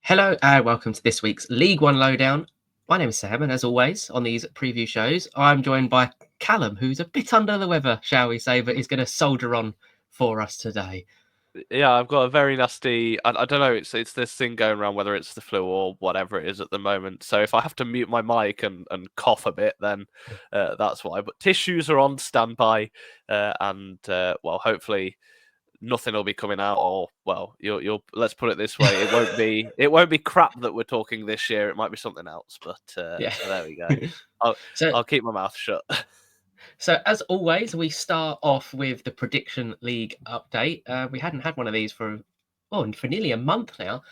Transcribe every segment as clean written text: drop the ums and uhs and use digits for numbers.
Hello and welcome to this week's League One Lowdown. My name is Sam, and as always on these preview shows, I'm joined by Callum, who's a bit under the weather, shall we say, but is going to soldier on for us today. Yeah, I've got a very nasty. I don't know. It's this thing going around, whether it's the flu or whatever it is at the moment. So if I have to mute my mic and cough a bit, then that's why. But tissues are on standby, and well, hopefully nothing will be coming out. Or well, you'll let's put it this way: it won't be crap that we're talking this year. It might be something else. But Yeah. there we go. I'll keep my mouth shut. So as always, we start off with the Prediction League update. We hadn't had one of these for nearly a month now.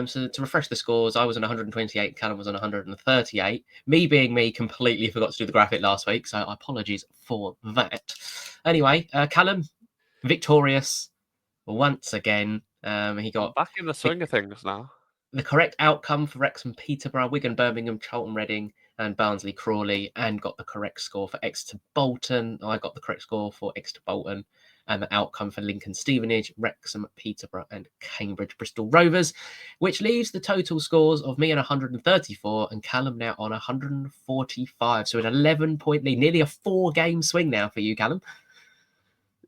So to refresh the scores, I was on 128, Callum was on 138. Me being me, completely forgot to do the graphic last week, so apologies for that. Anyway, Callum, victorious once again. He got back in the swing of things now. The correct outcome for Wrexham, Peterborough, Wigan, Birmingham, Charlton, Reading, and Barnsley, Crawley, and got the correct score for Exeter, Bolton. I got the correct score for Exeter, Bolton, and the outcome for Lincoln, Stevenage, Wrexham, Peterborough, and Cambridge, Bristol Rovers, which leaves the total scores of me on 134 and Callum now on 145. So an 11-point lead, nearly a 4-game swing now for you, Callum.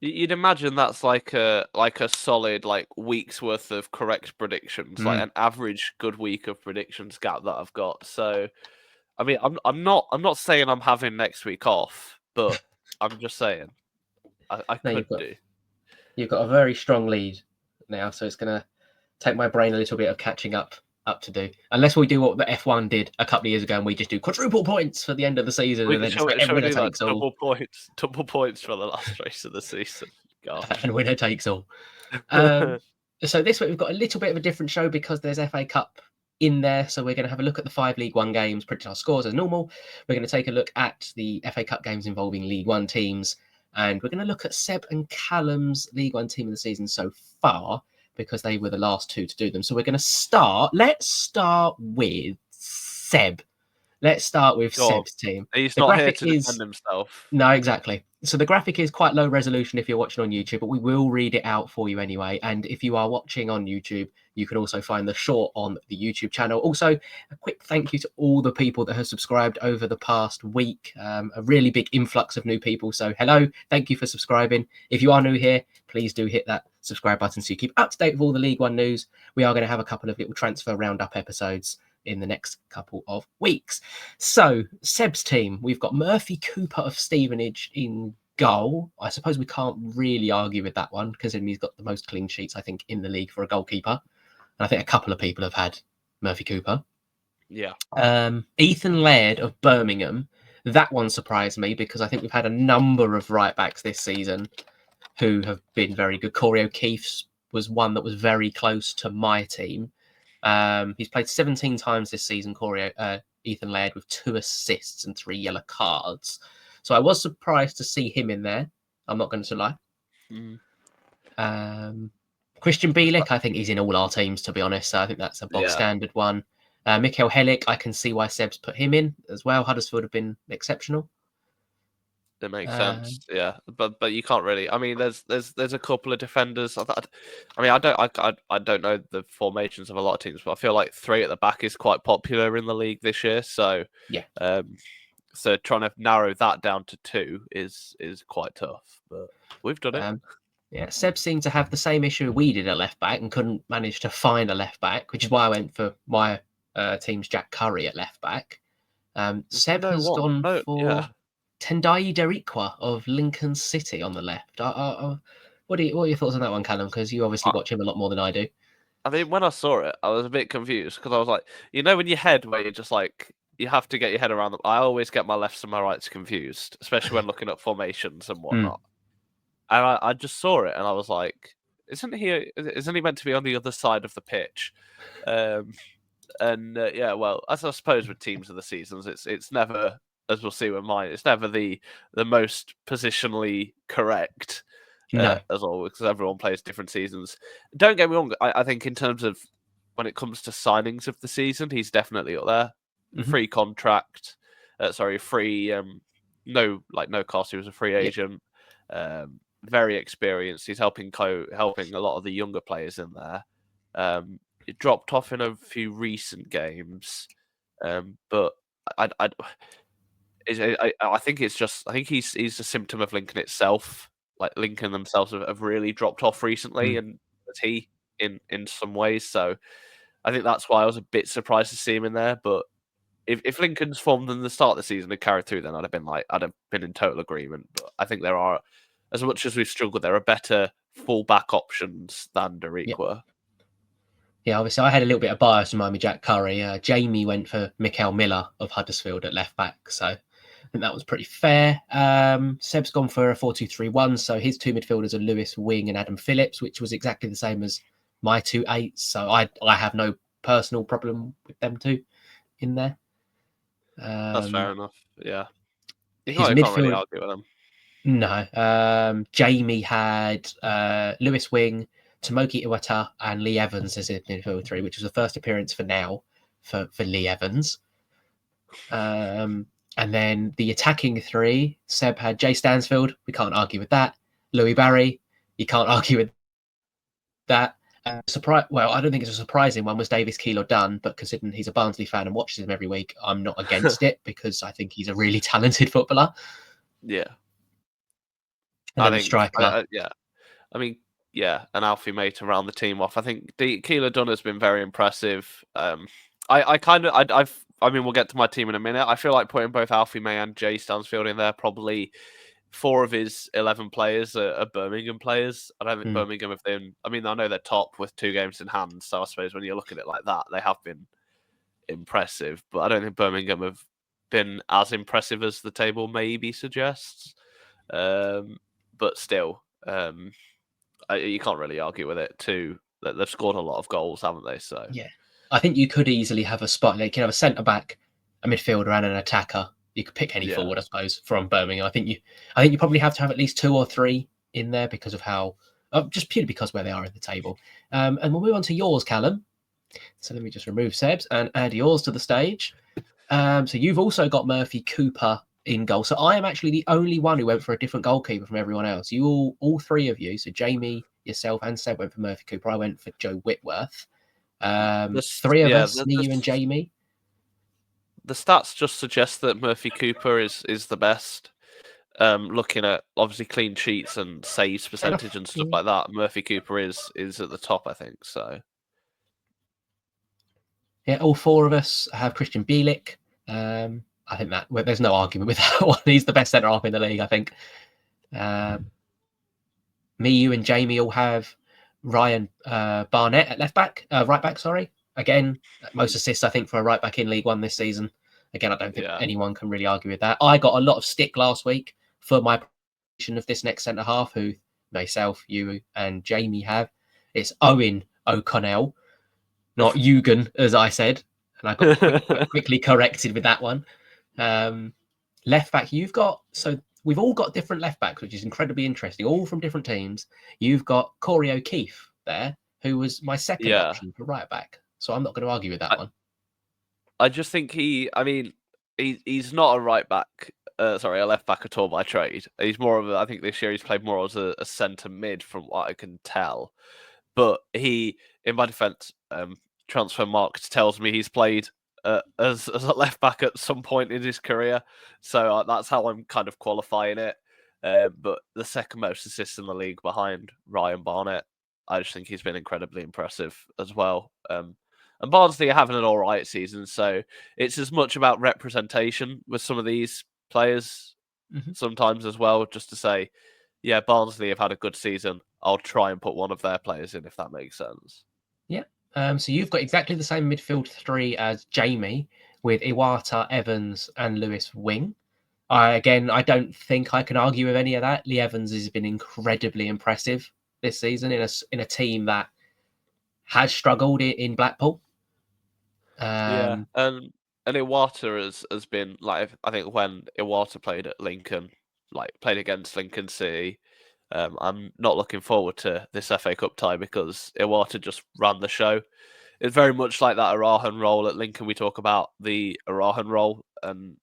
You'd imagine that's like a solid week's worth of correct predictions, like an average good week of predictions gap that I've got. So, I mean, I'm not saying I'm having next week off, but I'm just saying I could do. You've got a very strong lead now, so it's going to take my brain a little bit of catching up to do. Unless we do what the F1 did a couple of years ago and we just do quadruple points for the end of the season. And then winner takes all. Double points for the last race of the season. Gosh. And winner takes all. So this week we've got a little bit of a different show because there's FA Cup in there. So we're going to have a look at the 5 League One games, predict our scores as normal. We're going to take a look at the FA Cup games involving League One teams. And we're going to look at Seb and Callum's League One team of the season so far, because they were the last two to do them. So we're going to start. Let's start with Seb. Let's start with Seb's team. He's not here to defend himself. No, exactly. So the graphic is quite low resolution if you're watching on YouTube, but we will read it out for you anyway. And if you are watching on YouTube, you can also find the short on the YouTube channel. Also, a quick thank you to all the people that have subscribed over the past week. A really big influx of new people. So hello, thank you for subscribing. If you are new here, please do hit that subscribe button so you keep up to date with all the League One news. We are going to have a couple of little transfer roundup episodes in the next couple of weeks. So Seb's team, we've got Murphy Cooper of Stevenage in goal. I suppose we can't really argue with that one because he's got the most clean sheets, I think, in the league for a goalkeeper. And I think a couple of people have had Murphy Cooper. Yeah. Ethan Laird of Birmingham. That one surprised me because I think we've had a number of right backs this season who have been very good. Corey O'Keefe was one that was very close to my team. He's played 17 times this season, Ethan Laird, with 2 assists and 3 yellow cards. So I was surprised to see him in there. I'm not going to lie. Christian Bielik, I think he's in all our teams, to be honest. So I think that's a bog standard one. Mikael Hellick, I can see why Seb's put him in as well. Huddersfield have been exceptional. It makes sense, yeah, but you can't really. I mean, there's a couple of defenders. I mean, I don't know the formations of a lot of teams, but I feel like 3 at the back is quite popular in the league this year. So yeah, so trying to narrow that down to 2 is quite tough, but we've done it. Yeah, Seb seemed to have the same issue we did at left back and couldn't manage to find a left back, which is why I went for my team's Jack Curry at left back. Seb has gone for Tendai Derikwa of Lincoln City on the left. What are your thoughts on that one, Callum? Because you obviously watch him a lot more than I do. I mean, when I saw it, I was a bit confused because I was like, when your head where you're just like, you have to get your head around them. I always get my lefts and my rights confused, especially when looking at formations and whatnot. And I just saw it and I was like, isn't he meant to be on the other side of the pitch? Yeah, well, as I suppose with teams of the seasons, it's never, as we'll see with mine, it's never the most positionally correct, as always, because everyone plays different seasons. Don't get me wrong, I think in terms of when it comes to signings of the season, he's definitely up there. Free contract, free, no cost. He was a free agent, very experienced. He's helping a lot of the younger players in there. dropped off in a few recent games, but I think he's a symptom of Lincoln itself. Like Lincoln themselves have really dropped off recently, and in some ways. So I think that's why I was a bit surprised to see him in there. But if Lincoln's formed in the start of the season had carried through, then I'd have been in total agreement. But I think there are, as much as we've struggled, there are better fullback options than Deriqua. Yeah, obviously I had a little bit of bias in my Jack Curry. Jamie went for Mikael Miller of Huddersfield at left back, so I think that was pretty fair. Seb's gone for a 4-2-3-1, so his two midfielders are Lewis Wing and Adam Phillips, which was exactly the same as my 2 8s. So I have no personal problem with them two in there. That's fair enough. Yeah, you his can't midfield, really argue with them. No, Jamie had Lewis Wing, Tomoki Iwata, and Lee Evans as his midfield three, which was the first appearance for now for Lee Evans. And then the attacking three, Seb had Jay Stansfield. We can't argue with that. Louis Barry, you can't argue with that. Well, I don't think it's a surprising one was Davis Keeler Dunn, but considering he's a Barnsley fan and watches him every week, I'm not against it because I think he's a really talented footballer. Yeah. And then the striker. An Alfie May to round the team off. I think Keeler Dunn has been very impressive. We'll get to my team in a minute. I feel like putting both Alfie May and Jay Stansfield in there, probably 4 of his 11 players are Birmingham players. I don't think Birmingham have been. I mean, I know they're top with 2 games in hand, so I suppose when you look at it like that, they have been impressive. But I don't think Birmingham have been as impressive as the table maybe suggests. But still, you can't really argue with it too. That they've scored a lot of goals, haven't they? So yeah, I think you could easily have a spot. Like you can have a centre back, a midfielder, and an attacker. You could pick any forward, I suppose, from Birmingham. I think you probably have to have at least 2 or 3 in there because of how, just purely because where they are in the table. And we'll move on to yours, Callum. So let me just remove Seb's and add yours to the stage. So you've also got Murphy Cooper in goal. So I am actually the only one who went for a different goalkeeper from everyone else. You all 3 of you, so Jamie, yourself, and Seb went for Murphy Cooper. I went for Joe Whitworth. 3 of us, me, you, and Jamie. The stats just suggest that Murphy Cooper is the best. Looking at obviously clean sheets and saves percentage and stuff like that, Murphy Cooper is at the top, I think. So yeah, all 4 of us have Christian Bielik. I think that there's no argument with that one. He's the best centre half in the league, I think. Me, you, and Jamie all have Ryan Barnett at right back. Sorry, again, most assists I think for a right back in League One this season. Again, I don't think anyone can really argue with that. I got a lot of stick last week for my prediction of this next centre half, who myself, you, and Jamie have. It's Owen O'Connell, not Eugen, as I said, and I got quickly corrected with that one. Left back, we've all got different left backs, which is incredibly interesting, all from different teams. You've got Corey O'Keefe there, who was my second option for right back. So I'm not going to argue with that one. I just think he's not a right back, a left back at all by trade. He's more of I think this year he's played more as a centre mid from what I can tell. But in my defence, Transfer Markt tells me he's played as a left back at some point in his career. So that's how I'm kind of qualifying it. But the second most assists in the league behind Ryan Barnett, I just think he's been incredibly impressive as well. And Barnsley are having an all right season, so it's as much about representation with some of these players sometimes as well, just to say, yeah, Barnsley have had a good season. I'll try and put one of their players in, if that makes sense. Yeah. So you've got exactly the same midfield 3 as Jamie, with Iwata, Evans, and Lewis Wing. I don't think I can argue with any of that. Lee Evans has been incredibly impressive this season in a team that has struggled in Blackpool. And Iwata has been like, I think when Iwata played at Lincoln, played against Lincoln City, I'm not looking forward to this FA Cup tie because Iwata just ran the show. It's very much like that Arahan role at Lincoln. We talk about the Arahan role, and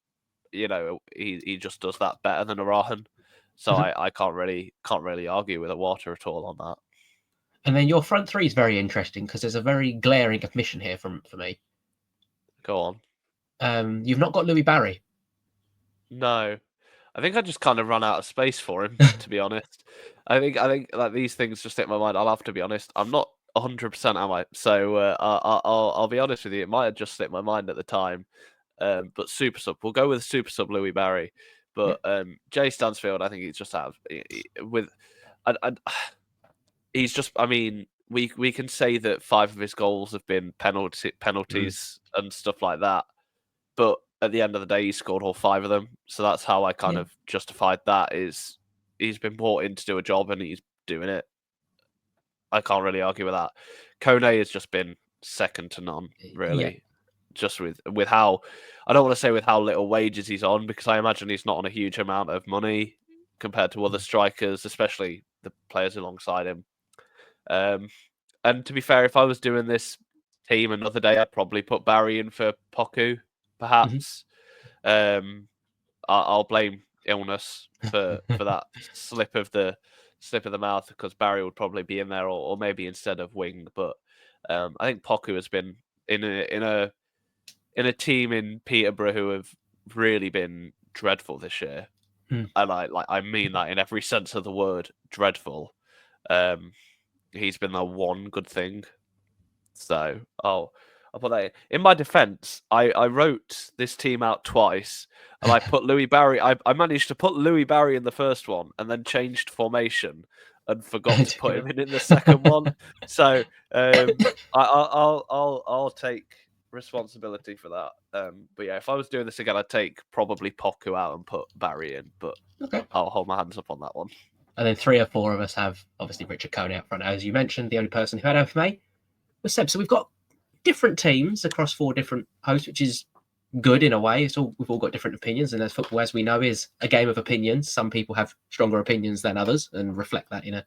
he just does that better than Arahan. So I can't really argue with Iwata at all on that. And then your front three is very interesting because there's a very glaring omission here for me. Go on. You've not got Louis Barry. No. I think I just kind of run out of space for him, to be honest. I think like these things just hit my mind. I'll have to be honest. I'm not 100%, am I? So I'll be honest with you. It might have just slipped my mind at the time. But super sub, we'll go with super sub Louis Barry. But Jay Stansfield, I think he's just he's just. I mean, we can say that 5 of his goals have been penalties and stuff like that. But at the end of the day, he scored all 5 of them. So that's how I kind of justified that. Is he's been brought in to do a job and he's doing it. I can't really argue with that. Kone has just been second to none, really. Yeah. Just with how, I don't want to say with how little wages he's on, because I imagine he's not on a huge amount of money compared to other strikers, especially the players alongside him. And to be fair, if I was doing this team another day, I'd probably put Barry in for Poku, perhaps. I'll blame illness for that slip of the mouth, because Barry would probably be in there, or maybe instead of Wing. But I think Poku has been in a team in Peterborough who have really been dreadful this year, and I mean that in every sense of the word, dreadful. He's been the one good thing. So I'll put that in my defense. I wrote this team out twice, and I put Louis Barry. I managed to put Louis Barry in the first one, and then changed formation and forgot to put him in the second one. So I'll take responsibility for that. But yeah, if I was doing this again, I'd take probably Poku out and put Barry in. But I'll hold my hands up on that one. And then 3 or 4 of us have obviously Richard Kone out front. As you mentioned, the only person who had FMA was Seb. So we've got different teams across 4 different hosts, which is good in a way. We've all got different opinions, and as football, as we know, is a game of opinions. Some people have stronger opinions than others and reflect that in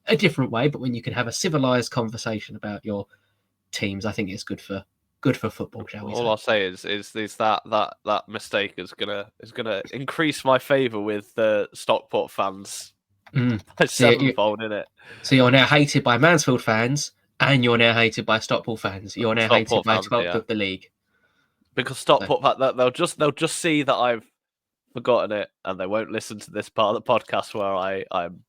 a different way. But when you can have a civilized conversation about your teams, I think it's good for football, shall we say? All I'll say is that mistake is gonna increase my favour with the Stockport fans. Sevenfold, isn't it? So you're now hated by Mansfield fans, and you're now hated by Stockport fans. You're now hated by 12th of the league. Because Stockport, they'll just see that I've forgotten it, and they won't listen to this part of the podcast where I'm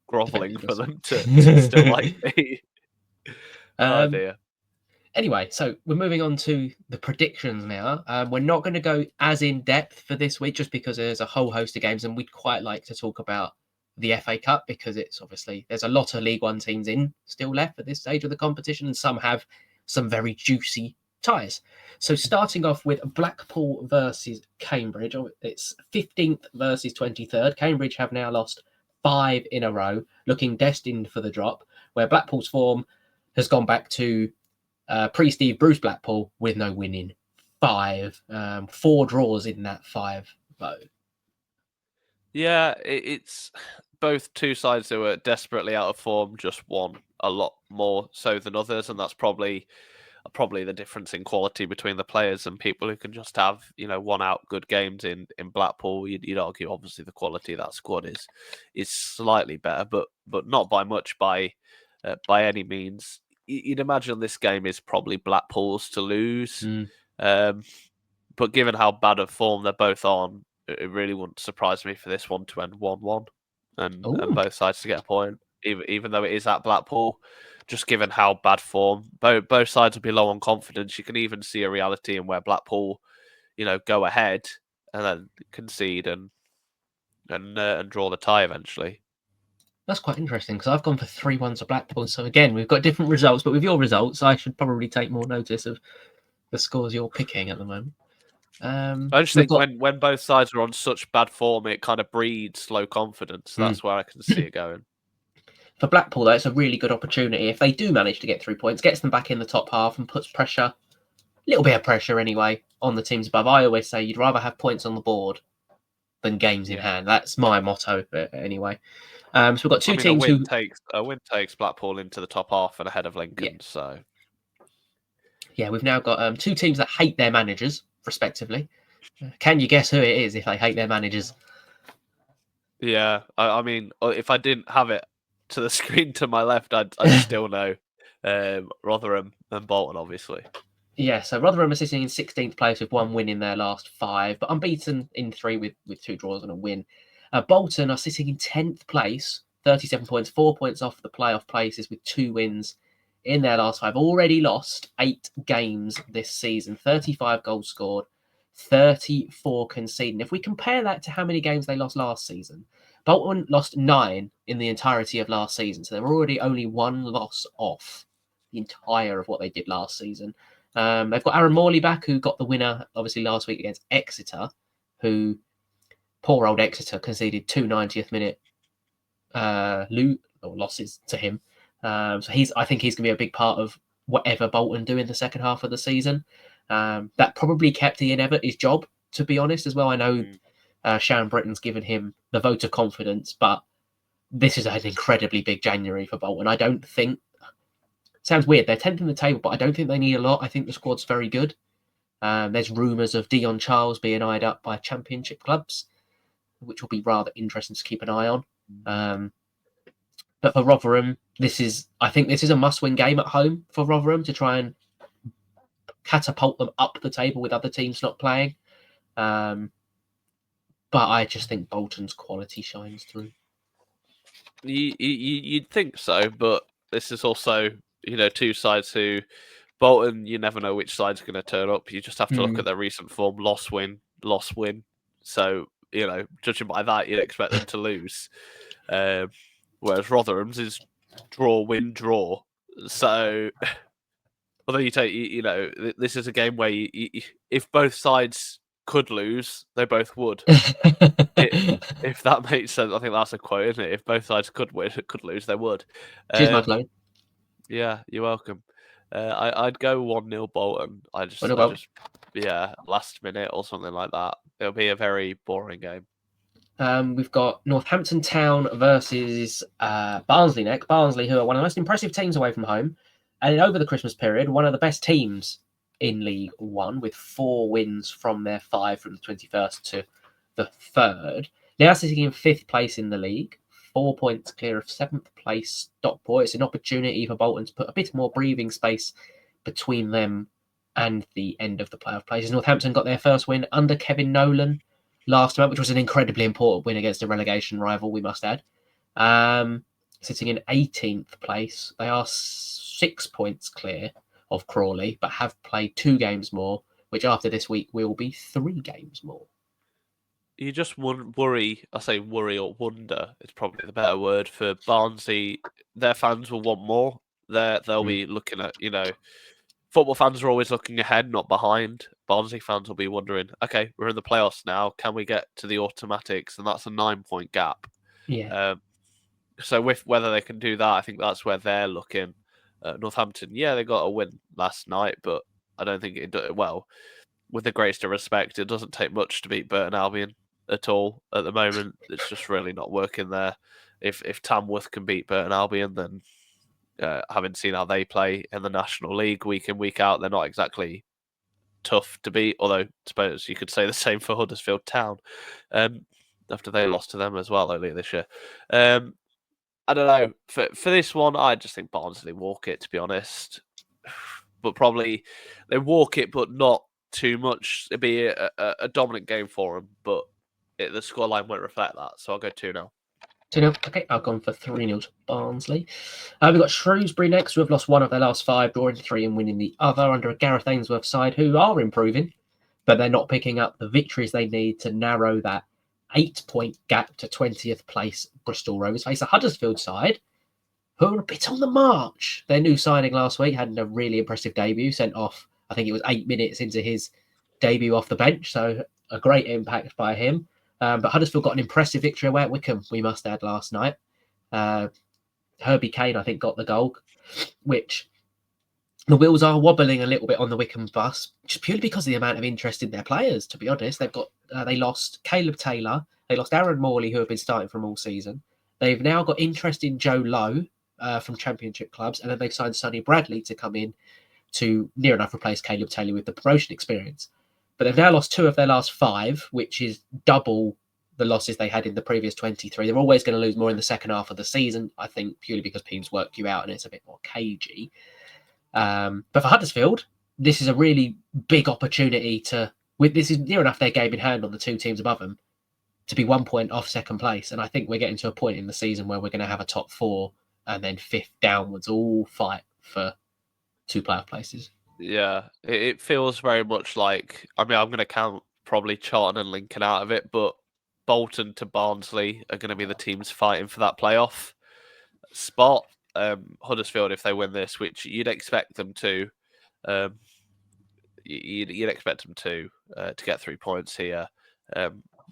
grovelling for them to still like me. Oh dear. Anyway, so we're moving on to the predictions now. We're not going to go as in depth for this week, just because there's a whole host of games, and we'd quite like to talk about the FA Cup, because it's obviously there's a lot of League One teams still left at this stage of the competition, and some have some very juicy ties. So starting off with Blackpool versus Cambridge, it's 15th versus 23rd. Cambridge have now lost 5 in a row, looking destined for the drop, where Blackpool's form has gone back to pre-Steve Bruce Blackpool with no winning 5, 4 draws in that 5 though. Yeah, it's both two sides who are desperately out of form, just one a lot more so than others, and that's probably the difference in quality between the players and people who can just have, one out good games in Blackpool. You'd argue obviously the quality of that squad is slightly better, but not by much by any means. You'd imagine this game is probably Blackpool's to lose, but given how bad of form they're both on, it really wouldn't surprise me for this one to end 1-1 and both sides to get a point, even though it is at Blackpool. Just given how bad form, both sides will be low on confidence. You can even see a reality in where Blackpool, go ahead and then concede and draw the tie eventually. That's quite interesting, because I've gone for 3-1 to Blackpool. So again, we've got different results, but with your results, I should probably take more notice of the scores you're picking at the moment. I just think when both sides are on such bad form, it kind of breeds low confidence. That's where I can see it going. For Blackpool, though, it's a really good opportunity. If they do manage to get 3 points, gets them back in the top half and puts pressure, a little bit of pressure anyway, on the teams above. I always say you'd rather have points on the board than games in hand. That's my motto, anyway. So we've got two teams a win takes Blackpool into the top half and ahead of Lincoln. So yeah, we've now got 2 teams that hate their managers, respectively. Can you guess who it is if they hate their managers? Yeah, I mean, if I didn't have it to the screen to my left, I'd still know Rotherham and Bolton, obviously. Yeah, so Rotherham are sitting in 16th place with 1 win in their last 5, but unbeaten in 3 with 2 draws and a win. Bolton are sitting in 10th place, 37 points, 4 points off the playoff places with 2 wins in their last 5. Already lost 8 games this season, 35 goals scored, 34 conceded. If we compare that to how many games they lost last season, Bolton lost 9 in the entirety of last season, so they're already only 1 loss off the entire of what they did last season. They've got Aaron Morley back, who got the winner, obviously, last week against Exeter, who, poor old Exeter, conceded 2 90th minute losses to him. So I think he's going to be a big part of whatever Bolton do in the second half of the season. That probably kept Ian Evatt his job, to be honest, as well. I know Sharon Britton's given him the vote of confidence, but this is an incredibly big January for Bolton. I don't think... Sounds weird. They're 10th in the table, but I don't think they need a lot. I think the squad's very good. There's rumours of Dion Charles being eyed up by championship clubs, which will be rather interesting to keep an eye on. But for Rotherham, I think this is a must-win game at home for Rotherham to try and catapult them up the table with other teams not playing. But I just think Bolton's quality shines through. You'd think so, but this is also... two sides who, Bolton, you never know which side's going to turn up. You just have to look at their recent form, loss, win. So, judging by that, you'd expect them to lose. Whereas Rotherham's is draw, win, draw. So, although you take, this is a game where if both sides could lose, they both would. If that makes sense, I think that's a quote, isn't it? If both sides could lose, they would. Cheers, my Chloe. Yeah, you're welcome. I'd go 1-0 Bolton. Last minute or something like that. It'll be a very boring game. We've got Northampton Town versus Barnsley next. Barnsley, who are one of the most impressive teams away from home. And over the Christmas period, one of the best teams in League One with 4 wins from their 5 from the 21st to the 3rd. They are sitting in 5th place in the league. 4 points clear of 7th place Stockport. It's an opportunity for Bolton to put a bit more breathing space between them and the end of the playoff places. Northampton got their first win under Kevin Nolan last month, which was an incredibly important win against a relegation rival, we must add. Sitting in 18th place. They are 6 points clear of Crawley, but have played 2 games more, which after this week will be 3 games more. You just worry, I say worry or wonder, it's probably the better word for Barnsley. Their fans will want more. They'll be looking at, football fans are always looking ahead, not behind. Barnsley fans will be wondering, okay, we're in the playoffs now. Can we get to the automatics? And that's a 9-point gap. Yeah. So with whether they can do that, I think that's where they're looking. Northampton, they got a win last night, but I don't think it did well. With the greatest of respect, it doesn't take much to beat Burton Albion at all at the moment. It's just really not working there. If Tamworth can beat Burton Albion, then having seen how they play in the National League week in, week out, they're not exactly tough to beat, although I suppose you could say the same for Huddersfield Town after they lost to them as well earlier this year. I don't know. For this one, I just think Barnsley walk it, to be honest. But probably they walk it, but not too much. It'd be a dominant game for them, but the scoreline won't reflect that. So I'll go 2-0. 2-0. Okay, I've gone for 3-0 to Barnsley. We've got Shrewsbury next, who have lost 1 of their last 5, drawing 3 and winning the other under a Gareth Ainsworth side, who are improving, but they're not picking up the victories they need to narrow that 8-point gap to 20th place Bristol Rovers. Face a Huddersfield side, who are a bit on the march. Their new signing last week had a really impressive debut, sent off, I think it was 8 minutes into his debut off the bench, so a great impact by him. But Huddersfield got an impressive victory away at Wycombe, we must add, last night. Herbie Kane, I think, got the goal, which the wheels are wobbling a little bit on the Wycombe bus, just purely because of the amount of interest in their players, to be honest. They lost Caleb Taylor, they lost Aaron Morley, who have been starting from all season. They've now got interest in Joe Lowe from Championship clubs, and then they've signed Sonny Bradley to come in to near enough replace Caleb Taylor with the promotion experience. But they've now lost 2 of their last 5, which is double the losses they had in the previous 23. They're always going to lose more in the second half of the season, I think, purely because teams work you out and it's a bit more cagey. But for Huddersfield, this is a really big opportunity this is near enough their game in hand on the two teams above them, to be 1 point off second place. And I think we're getting to a point in the season where we're going to have a top four and then fifth downwards all fight for 2 playoff places. Yeah, it feels very much like, I mean, I'm going to count probably Charlton and Lincoln out of it, but Bolton to Barnsley are going to be the teams fighting for that playoff spot. Huddersfield, if they win this, which you'd expect them to, you'd expect them to get 3 points here.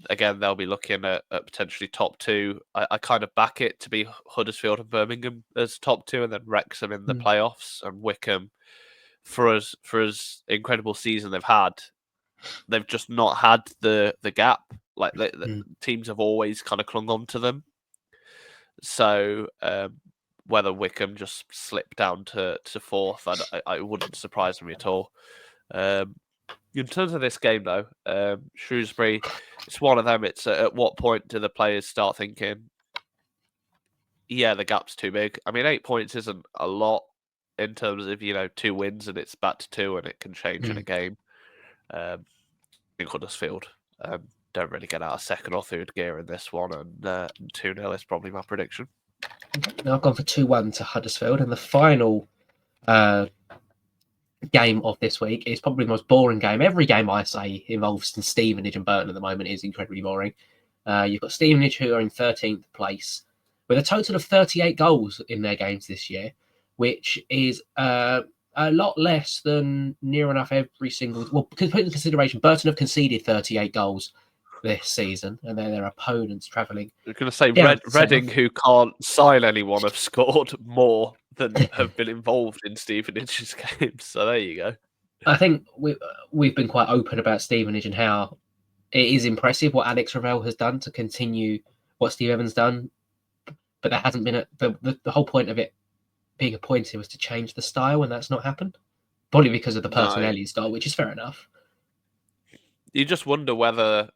Again, they'll be looking at potentially top two. I kind of back it to be Huddersfield and Birmingham as top two, and then Wrexham in the playoffs, and Wycombe. For as incredible season they've had, they've just not had the gap. Like the teams have always kind of clung on to them. So whether Wycombe just slipped down to fourth, I wouldn't surprise me at all. In terms of this game, though, Shrewsbury, it's one of them. It's at what point do the players start thinking, yeah, the gap's too big? I mean, 8 points isn't a lot in terms of, 2 wins and it's back to 2 and it can change in a game. I think Huddersfield don't really get out of second or third gear in this one, and 2-0 is probably my prediction. Now I've gone for 2-1 to Huddersfield, and the final game of this week is probably the most boring game. Every game I say involves Stevenage and Burton at the moment is incredibly boring. You've got Stevenage, who are in 13th place with a total of 38 goals in their games this year, which is a lot less than near enough every single... Well, because put in consideration, Burton have conceded 38 goals this season, and then their opponents travelling... You're going to say Reading, who can't sign anyone, have scored more than have been involved in Stevenage's games. So there you go. I think we've been quite open about Stevenage and how it is impressive what Alex Ravel has done to continue what Steve Evans done, but there hasn't been the whole point of it being appointed was to change the style, and that's not happened. Probably because of the personality style, which is fair enough. You just wonder whether,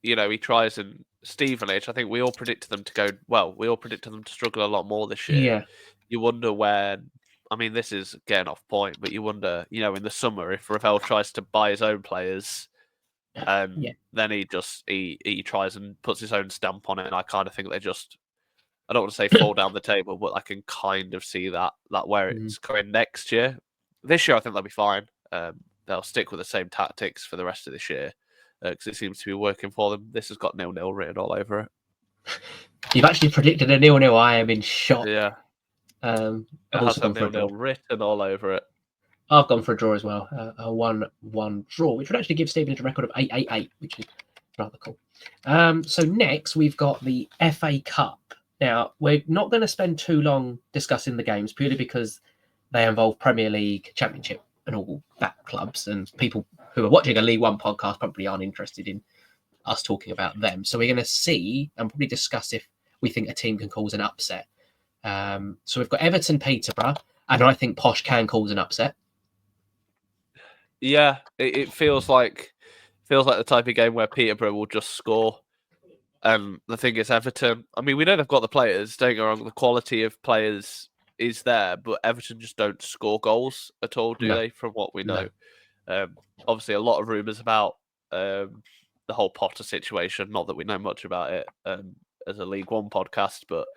he tries in Stevenage. I think we all predicted them to go well. We all predicted them to struggle a lot more this year. Yeah. You wonder when. I mean, this is getting off point, but you wonder, in the summer, if Ravel tries to buy his own players, and then he tries and puts his own stamp on it, and I kind of think they just. I don't want to say fall down the table, but I can kind of see that where it's going next year. This year, I think they'll be fine. They'll stick with the same tactics for the rest of this year because it seems to be working for them. This has got 0-0 written all over it. You've actually predicted a 0-0. I am in shock. Yeah. It has a 0-0 written all over it. I've gone for a draw as well. A 1-1 draw, which would actually give Stevenage a record of 8-8-8, which is rather cool. So next, we've got the FA Cup. Now, we're not going to spend too long discussing the games purely because they involve Premier League, Championship and all that clubs, and people who are watching a League One podcast probably aren't interested in us talking about them. So we're going to see and probably discuss if we think a team can cause an upset. So we've got Everton, Peterborough, and I think Posh can cause an upset. Yeah, it feels like the type of game where Peterborough will just score. And the thing is, Everton, I mean, we know they've got the players, don't get me wrong, the quality of players is there, but Everton just don't score goals at all, do they, from what we know? No. Obviously, a lot of rumours about the whole Potter situation, not that we know much about it as a League One podcast, but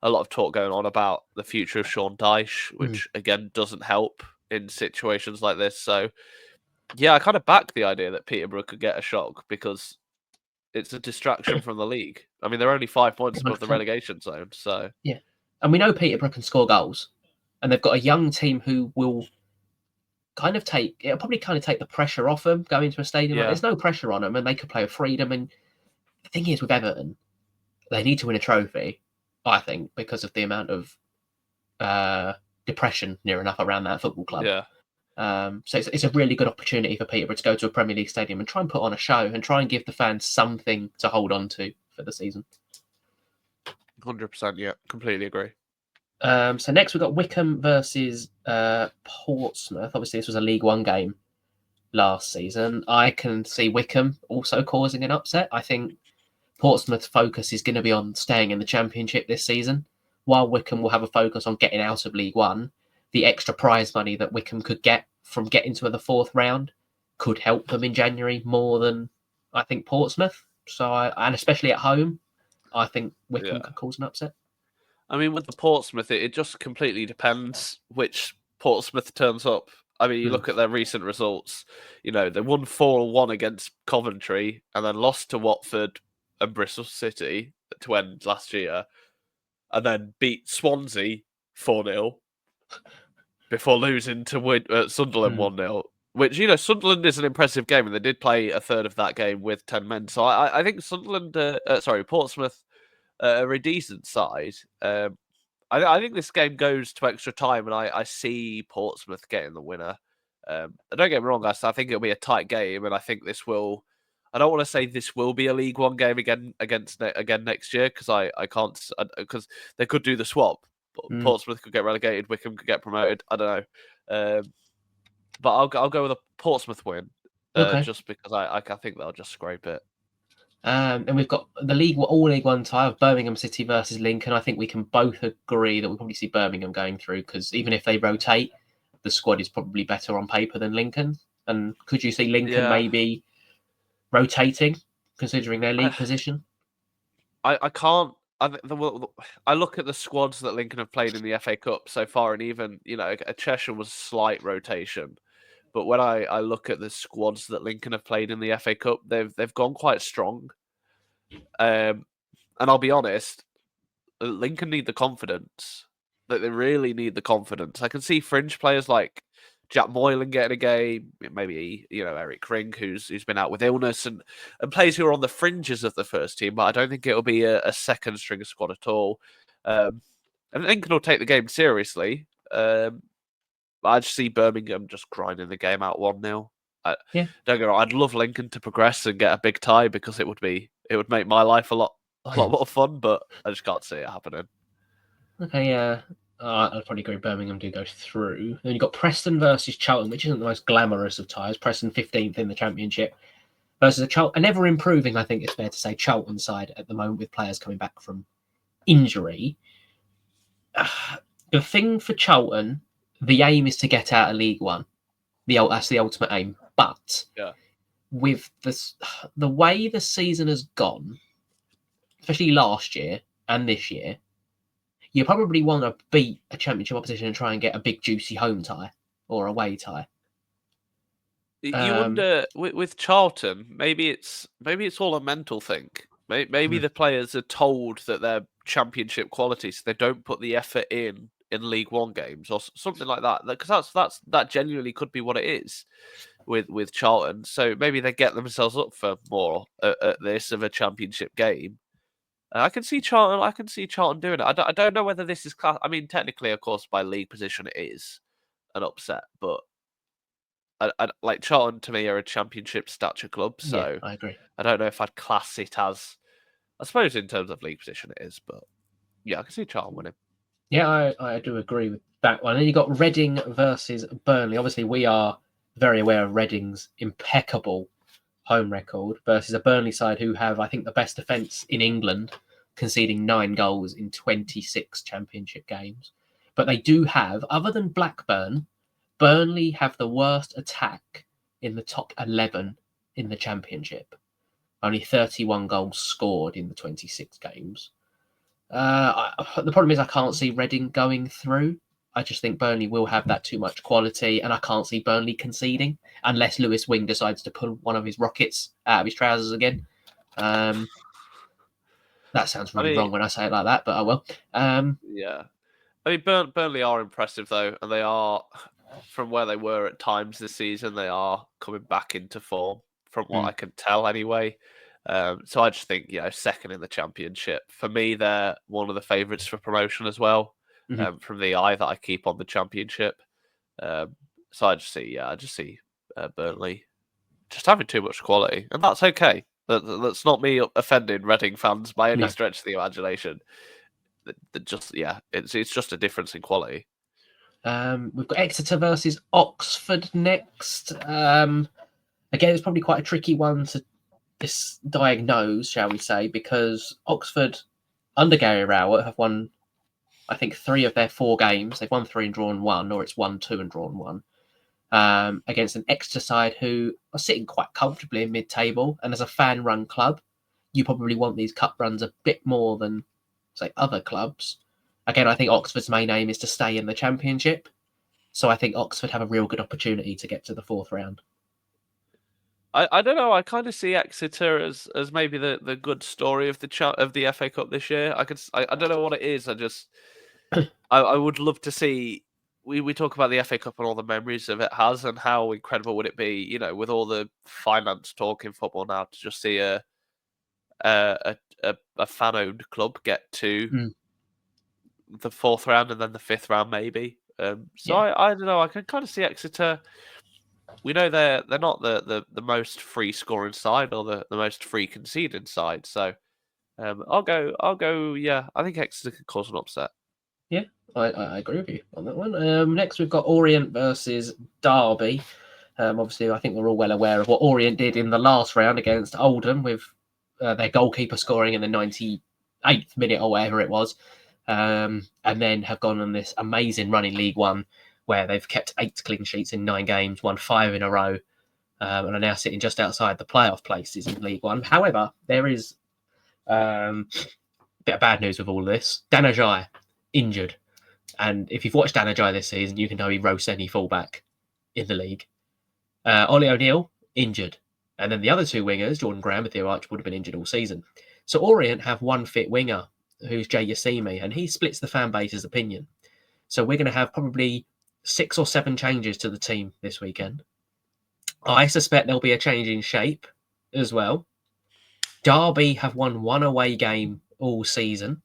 a lot of talk going on about the future of Sean Dyche, which, again, doesn't help in situations like this. So, yeah, I kind of back the idea that Peterborough could get a shock because it's a distraction from the league. I mean, they're only 5 points above the relegation zone, so... Yeah, and we know Peterborough can score goals, and they've got a young team who will it'll probably take the pressure off them going to a stadium. There's no pressure on them, and they could play with freedom. And the thing is, with Everton, they need to win a trophy, I think, because of the amount of depression near enough around that football club. Yeah. So it's a really good opportunity for Peterborough to go to a Premier League stadium and try and put on a show and try and give the fans something to hold on to for the season. 100%, yeah, completely agree. So next we've got Wycombe versus Portsmouth. Obviously, this was a League One game last season. I can see Wycombe also causing an upset. I think Portsmouth's focus is going to be on staying in the Championship this season, while Wycombe will have a focus on getting out of League One. The extra prize money that Wycombe could get from getting to the fourth round could help them in January more than, I think, Portsmouth. And especially at home, I think Wycombe could cause an upset. I mean, with the Portsmouth, it just completely depends which Portsmouth turns up. I mean, you look at their recent results, they won 4-1 against Coventry and then lost to Watford and Bristol City to end last year, and then beat Swansea 4-0 before losing to Sunderland 1-0. Which, Sunderland is an impressive game, and they did play a third of that game with 10 men. So I think Portsmouth, a very decent side. I think this game goes to extra time, and I see Portsmouth getting the winner. Don't get me wrong, guys. I think it'll be a tight game, and I think this will. I don't want to say this will be a League One game again next year, because I can't, because they could do the swap. Portsmouth could get relegated, Wycombe could get promoted. I don't know, but I'll go with a Portsmouth win, just because I think they'll just scrape it. And we've got the all League One tie of Birmingham City versus Lincoln. I think we can both agree that we'll probably see Birmingham going through, because even if they rotate, the squad is probably better on paper than Lincoln. And could you see Lincoln maybe rotating, considering their league position? I can't. I look at the squads that Lincoln have played in the FA Cup so far, and even a Cheshire was slight rotation. But when I look at the squads that Lincoln have played in the FA Cup, they've gone quite strong. And I'll be honest, Lincoln need the confidence. That they really need the confidence. I can see fringe players like Jack Moylan getting a game, maybe Eric Ring, who's been out with illness, and players who are on the fringes of the first team. But I don't think it'll be a second string squad at all. And Lincoln will take the game seriously. I just see Birmingham just grinding the game out 1-0. Don't get me wrong, I'd love Lincoln to progress and get a big tie, because it would make my life a lot more fun, but I just can't see it happening. Okay, yeah. I'd probably agree Birmingham do go through. Then you've got Preston versus Charlton, which isn't the most glamorous of ties. Preston 15th in the Championship versus an ever improving, I think it's fair to say, Charlton side at the moment, with players coming back from injury. The thing for Charlton, the aim is to get out of League One. That's the ultimate aim. But with the way the season has gone, especially last year and this year, you probably want to beat a Championship opposition and try and get a big juicy home tie or away tie. You wonder with Charlton, maybe it's all a mental thing. Maybe the players are told that they're Championship quality, so they don't put the effort in League One games or something like that. Because that genuinely could be what it is with Charlton. So maybe they get themselves up for more at this of a Championship game. I can see Charlton doing it. I don't know whether this is class. I mean, technically, of course, by league position, it is an upset. But I like Charlton, to me, are a Championship stature club. So I agree. I don't know if I'd class it as. I suppose in terms of league position, it is. But yeah, I can see Charlton winning. Yeah, I do agree with that one. And then you got Reading versus Burnley. Obviously, we are very aware of Reading's impeccable home record versus a Burnley side who have, I think, the best defence in England, conceding 9 goals in 26 Championship games. But they do have, other than Blackburn, Burnley have the worst attack in the top 11 in the Championship. Only 31 goals scored in the 26 games. The problem is I can't see Reading going through. I just think Burnley will have that too much quality, and I can't see Burnley conceding unless Lewis Wing decides to pull one of his rockets out of his trousers again. That sounds really wrong when I say it like that, but I will. Yeah. I mean, Burnley are impressive, though, and they are, from where they were at times this season, they are coming back into form, from what I can tell anyway. So I just think, second in the Championship. For me, they're one of the favourites for promotion as well, from the eye that I keep on the Championship. So I just see Burnley just having too much quality, and that's okay. That's not me offending Reading fans by any stretch of the imagination. It's just a difference in quality. We've got Exeter versus Oxford next. Again, it's probably quite a tricky one to diagnosed, shall we say, because Oxford, under Gary Rowett, have won, I think, 3 of their 4 games. They've won 3 and drawn 1, or it's 1-2 and drawn 1, against an Exeter side who are sitting quite comfortably in mid-table. And as a fan-run club, you probably want these cup runs a bit more than, say, other clubs. Again, I think Oxford's main aim is to stay in the Championship. So I think Oxford have a real good opportunity to get to the 4th round. I don't know. I kind of see Exeter as maybe the good story of the FA Cup this year. I don't know what it is. I would love to see. We talk about the FA Cup and all the memories of it has, and how incredible would it be, with all the finance talk in football now, to just see a fan-owned club get to the 4th round and then the 5th round maybe. I don't know. I can kind of see Exeter. We know they're not the most free scoring side or the most free conceding side. So I'll go. Yeah, I think Exeter could cause an upset. Yeah, I agree with you on that one. Next, we've got Orient versus Derby. Obviously, I think we're all well aware of what Orient did in the last round against Oldham, with their goalkeeper scoring in the 98th minute or whatever it was, and then have gone on this amazing run in League One, where they've kept 8 clean sheets in 9 games, won 5 in a row, and are now sitting just outside the playoff places in League One. However, there is a bit of bad news with all of this. Dan Ajay, injured. And if you've watched Dan Ajay this season, you can know he roasts any fullback in the league. Ollie O'Neill, injured. And then the other 2 wingers, Jordan Graham and Theo Archibald, have been injured all season. So Orient have one fit winger, who's Jay Yassimi, and he splits the fan base's opinion. So we're going to have probably 6 or 7 changes to the team this weekend. I suspect there'll be a change in shape as well. Derby have won 1 away game all season.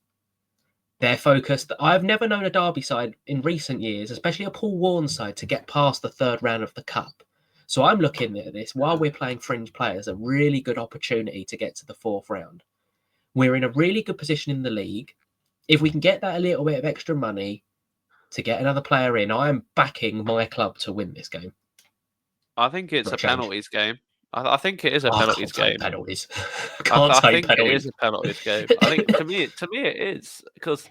They're focused. I've never known a Derby side in recent years, especially a Paul Warne side, to get past the 3rd round of the Cup. So I'm looking at this, while we're playing fringe players, a really good opportunity to get to the 4th round. We're in a really good position in the league. If we can get that a little bit of extra money to get another player in, I am backing my club to win this game. I think it's a penalties game. I think it is a penalties game. Penalties. I think it is a penalties game. I think to me it is, because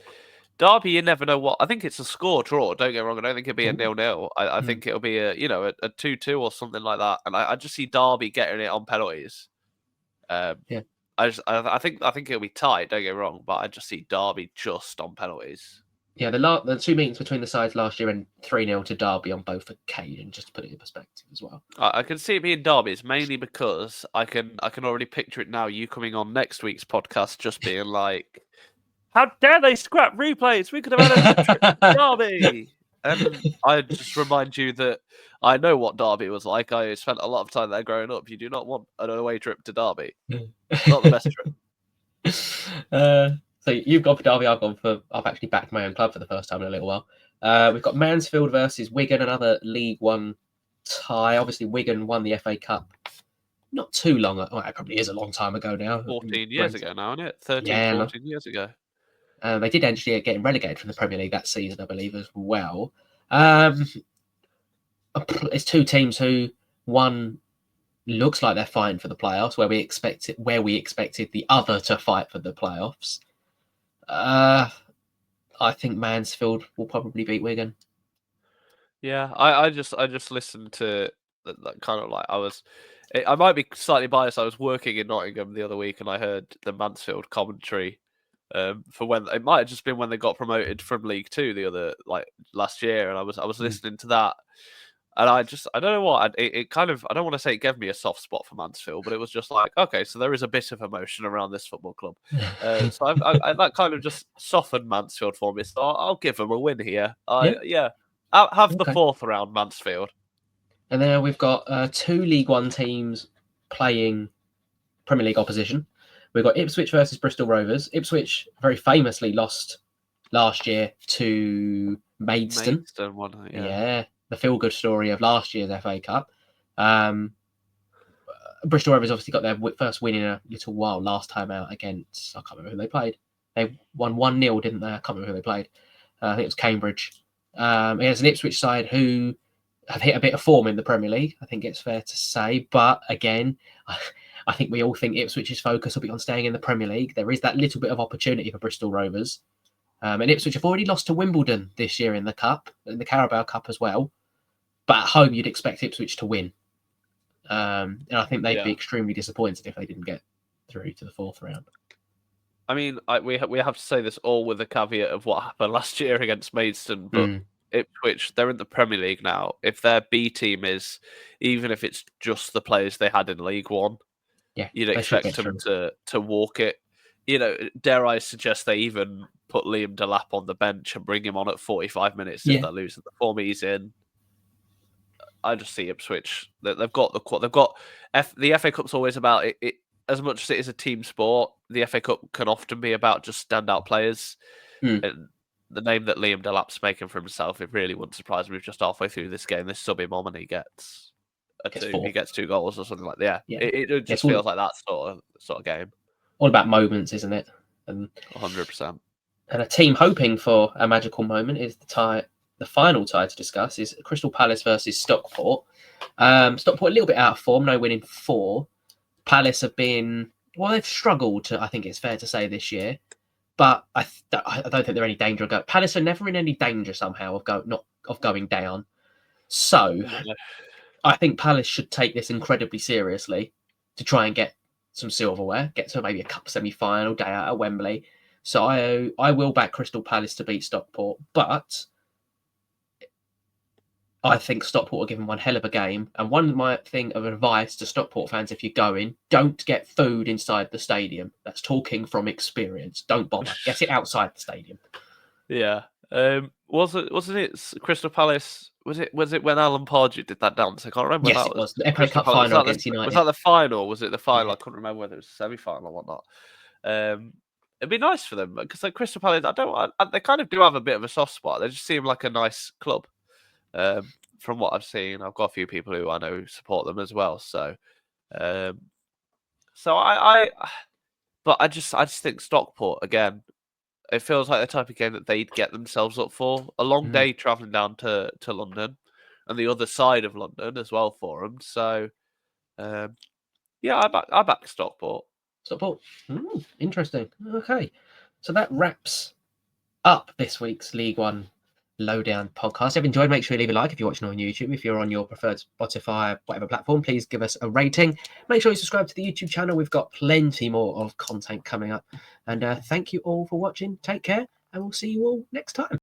Derby, you never know what. I think it's a score draw. Don't get me wrong. I don't think it'll be a 0-0. I think it'll be a 2-2 or something like that. And I just see Derby getting it on penalties. I think it'll be tight. Don't get me wrong, but I just see Derby just on penalties. Yeah, the 2 meetings between the sides last year and 3-0 to Derby on both occasions, just to put it in perspective as well. I can see it being Derby's, mainly because I can already picture it now. You coming on next week's podcast, just being like, "How dare they scrap replays? We could have had a trip to Derby." And I just remind you that I know what Derby was like. I spent a lot of time there growing up. You do not want an away trip to Derby. Not the best trip. So you've gone for Derby, I've actually backed my own club for the first time in a little while. We've got Mansfield versus Wigan, another League One tie. Obviously, Wigan won the FA Cup not too long. Well, it probably is a long time ago now. 14 years ago now, isn't it? 14 years ago. They did actually get relegated from the Premier League that season, I believe, as well. It's 2 teams who, one looks like they're fighting for the playoffs, where we expected the other to fight for the playoffs. I think Mansfield will probably beat Wigan. Yeah, I just listened to that kind of like I might be slightly biased. I was working in Nottingham the other week and I heard the Mansfield commentary for when it might have just been when they got promoted from League Two last year, and I was listening to that. And I don't know what, it kind of, I don't want to say it gave me a soft spot for Mansfield, but it was just like, okay, so there is a bit of emotion around this football club. So I that kind of just softened Mansfield for me. So I'll give them a win here. I'll have the 4th round, Mansfield. And then we've got 2 League One teams playing Premier League opposition. We've got Ipswich versus Bristol Rovers. Ipswich very famously lost last year to Maidstone. Yeah. The feel-good story of last year's FA Cup. Bristol Rovers obviously got their first win in a little while last time out against, I can't remember who they played. They won 1-0, didn't they? I can't remember who they played. I think it was Cambridge. Against an Ipswich side who have hit a bit of form in the Premier League, I think it's fair to say. But again, I think we all think Ipswich's focus will be on staying in the Premier League. There is that little bit of opportunity for Bristol Rovers. And Ipswich have already lost to Wimbledon this year in the Cup, in the Carabao Cup as well. But at home, you'd expect Ipswich to win. And I think they'd be extremely disappointed if they didn't get through to the fourth round. I mean, we have to say this all with the caveat of what happened last year against Maidstone, but Ipswich, they're in the Premier League now. If their B team is, even if it's just the players they had in League One, you'd expect them to walk it. You know, dare I suggest they even put Liam Delap on the bench and bring him on at 45 minutes if they're losing the form he's in. I just see Ipswich. They've got the FA Cup's always about it. As much as it is a team sport, the FA Cup can often be about just standout players. And the name that Liam Delap's making for himself, it really wouldn't surprise me if just halfway through this game, this sub him on and he gets he gets 2 goals or something like that. Yeah. It just feels like that sort of game. All about moments, isn't it? 100%. And a team hoping for a magical moment is the final tie to discuss is Crystal Palace versus Stockport. Stockport a little bit out of form, no winning 4. Palace have been, they've struggled, I think it's fair to say, this year. But I don't think they're any danger of going. Palace are never in any danger somehow of going down. So I think Palace should take this incredibly seriously to try and get some silverware, get to maybe a cup semi-final day out at Wembley. So I will back Crystal Palace to beat Stockport, but I think Stockport will give them one hell of a game. And one thing of advice to Stockport fans, if you're going, don't get food inside the stadium. That's talking from experience. Don't bother. Get it outside the stadium. Yeah. Wasn't it Crystal Palace? Was it when Alan Pardew did that dance? I can't remember. Yes, it was. The FA Cup final against United. Was that the final? Was it the final? Yeah. I couldn't remember whether it was the semi-final or whatnot. It'd be nice for them because like Crystal Palace, they kind of do have a bit of a soft spot. They just seem like a nice club. From what I've seen, I've got a few people who I know support them as well. So, but I just think Stockport again. It feels like the type of game that they'd get themselves up for. A long day travelling down to London, and the other side of London as well for them. So, I back Stockport. Stockport. Interesting. Okay, so that wraps up this week's League One Lowdown podcast. If you've enjoyed, make sure you leave a like if you're watching on YouTube. If you're on your preferred Spotify, whatever platform, please give us a rating. Make sure you subscribe to the YouTube channel. We've got plenty more of content coming up. And thank you all for watching. Take care, and we'll see you all next time.